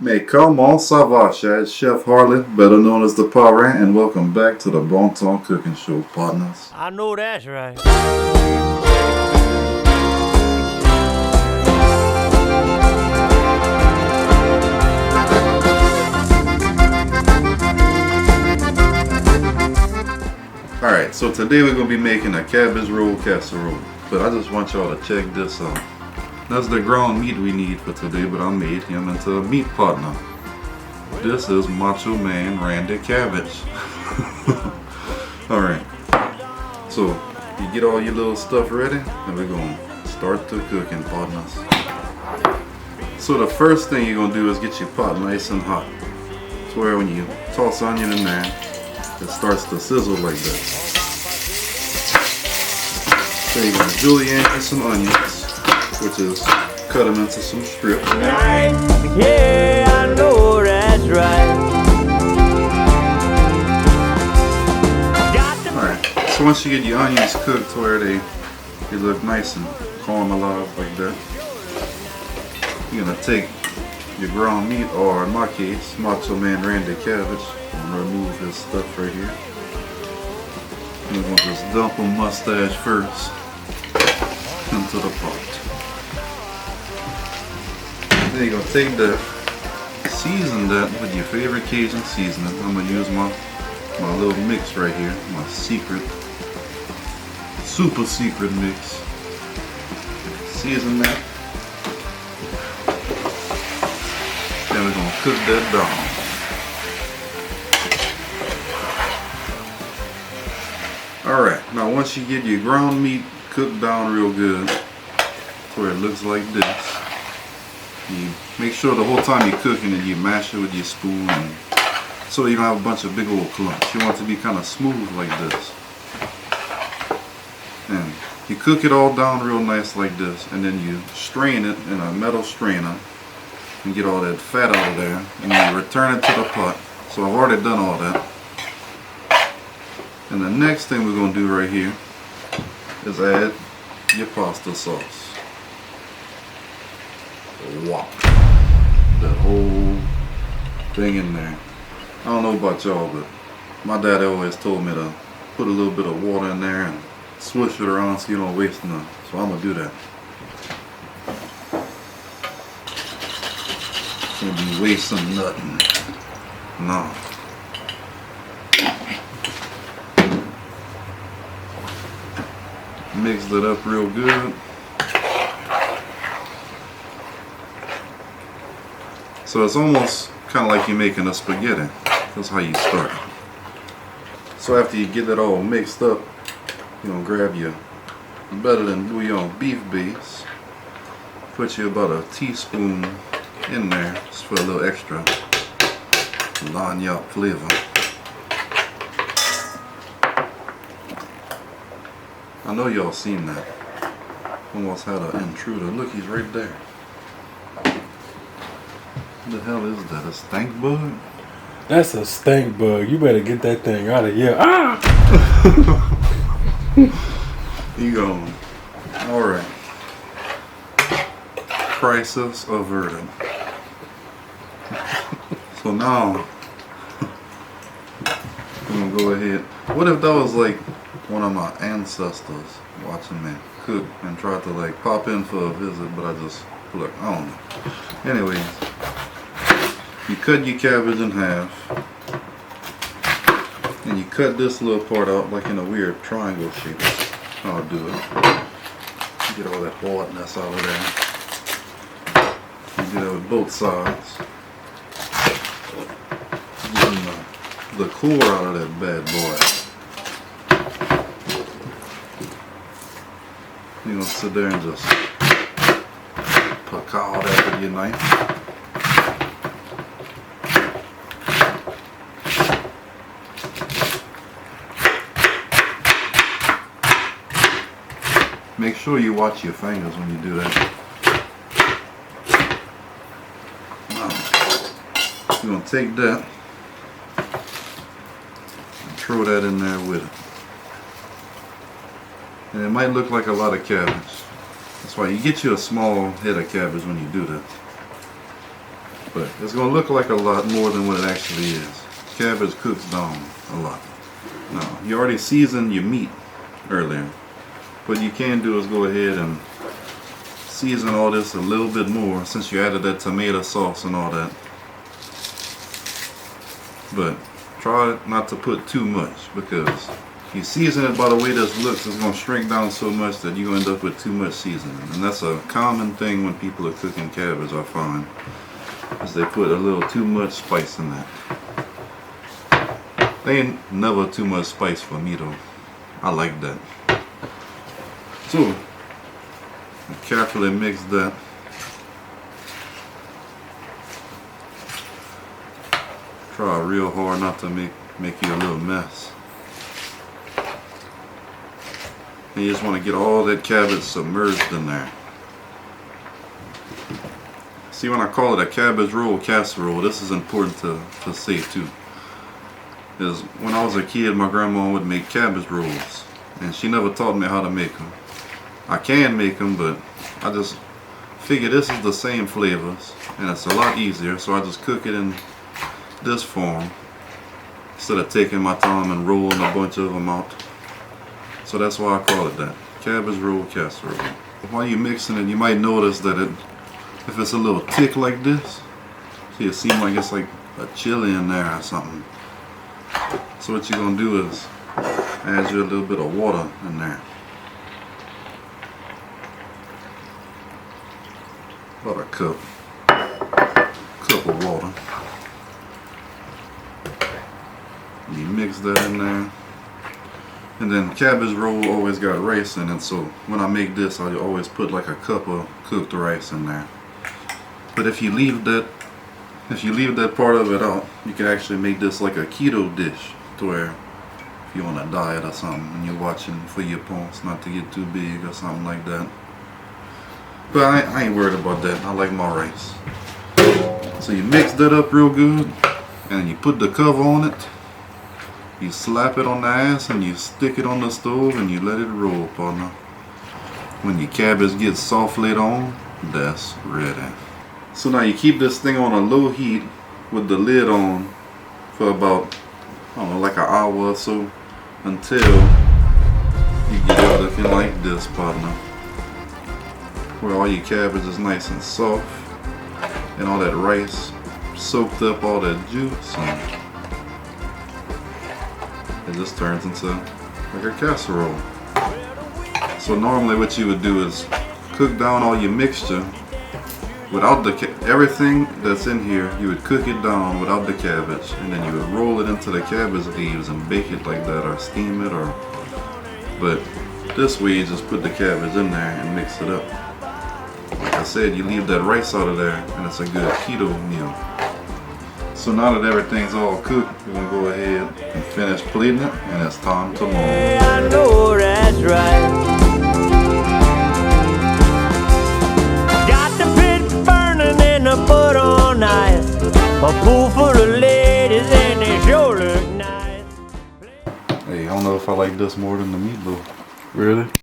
Mais comment ça va, it's Chef Harley, better known as the Parrain, and welcome back to the Bon Ton Cooking Show, partners. I know that's right. Alright, so today we're going to be making a cabbage roll casserole, but I just want y'all to check this out. That's the ground meat we need for today, but I made him into a meat partner. This is Macho Man Randy Cabbage. Alright, so you get all your little stuff ready, and we're going to start the cooking, partners. So the first thing you're going to do is get your pot nice and hot. So where when you toss onion in there, it starts to sizzle like this. So you're going to julienne some onions, which is cut them into some strips. Yeah, I know that's right. Alright, so once you get your onions cooked to where they look nice and caramelized like that, you're going to take your ground meat, or in my case, Macho Man Randy Cabbage, and remove his stuff right here. We're going to just dump a mustache first into the pot. Then you're going to take that, season that with your favorite Cajun seasoning. I'm going to use my little mix right here, my secret, super secret mix. Season that. Then we're going to cook that down. Alright, now once you get your ground meat cooked down real good to where it looks like this, you make sure the whole time you're cooking it, you mash it with your spoon, and so you don't have a bunch of big old clumps. You want it to be kind of smooth like this. And you cook it all down real nice like this, and then you strain it in a metal strainer and get all that fat out of there, and you return it to the pot. So I've already done all that. And the next thing we're going to do right here is add your pasta sauce. Wow. That whole thing in there. I don't know about y'all, but my daddy always told me to put a little bit of water in there and swish it around so you don't waste none. So I'm going to do that. Can't be wasting nothing. No. Mixed it up real good. So it's almost kind of like you're making a spaghetti. That's how you start. So after you get it all mixed up, you're going to grab your better than bouillon beef base. Put you about a teaspoon in there just for a little extra lagniappe flavor. I know y'all seen that. Almost had an intruder. Look, he's right there. What the hell is that? A stink bug? That's a stink bug. You better get that thing out of here. Ah! You going. Alright. Crisis averted. So now, I'm gonna go ahead. What if that was like one of my ancestors watching me cook and tried to like pop in for a visit, but I just, look, I don't know. Anyways, you cut your cabbage in half, and you cut this little part out like in a weird triangle shape. That's how I do it. Get all that hardness out of there. You do that with both sides. Getting the core out of that bad boy. You're gonna sit there and just pucker that with your knife. Make sure you watch your fingers when you do that. Now, you're gonna take that and throw that in there with it. And it might look like a lot of cabbage. That's why you get you a small head of cabbage when you do that. But it's going to look like a lot more than what it actually is. Cabbage cooks down a lot. Now, you already seasoned your meat earlier. What you can do is go ahead and season all this a little bit more since you added that tomato sauce and all that. But try not to put too much, because if you season it by the way this looks, it's going to shrink down so much that you're going to end up with too much seasoning. And that's a common thing when people are cooking cabbage, I find, is they put a little too much spice in that. They ain't never too much spice for me though. I like that. So, carefully mix that. Try real hard not to make you a little mess. And you just want to get all that cabbage submerged in there. See, when I call it a cabbage roll casserole, this is important to say too. Is when I was a kid, my grandma would make cabbage rolls, and she never taught me how to make them. I can make them, but I just figure this is the same flavors, and it's a lot easier, so I just cook it in this form instead of taking my time and rolling a bunch of them out. So that's why I call it that, cabbage roll casserole. While you're mixing it, you might notice that if it's a little thick like this, see, it seems like it's like a chili in there or something. So what you're going to do is add you a little bit of water in there. About a cup of water. And you mix that in there. And then cabbage roll always got rice in it, so when I make this, I always put like a cup of cooked rice in there. But if you leave that part of it out, you can actually make this like a keto dish, to where if you're on a diet or something and you're watching for your points not to get too big or something like that. But I ain't worried about that. I like my rice. So you mix that up real good, and you put the cover on it. You slap it on the ass and you stick it on the stove and you let it roll, partner. When your cabbage gets soft laid on, that's ready. So now you keep this thing on a low heat with the lid on for about, I don't know, like an hour or so, until you get it looking like this, partner, where all your cabbage is nice and soft and all that rice soaked up all that juice, and it just turns into like a casserole. So normally what you would do is cook down all your mixture without everything that's in here. You would cook it down without the cabbage, and then you would roll it into the cabbage leaves and bake it like that, or steam it, but this way you just put the cabbage in there and mix it up. Like I said, you leave that rice out of there and it's a good keto meal. So now that everything's all cooked, we're going to go ahead and finish plating it, and it's time to launch. Yeah, I know that's right. Got the pit burning and the butt on ice. A pool full of ladies and they sure look nice. Hey, I don't know if I like this more than the meatloaf. Really?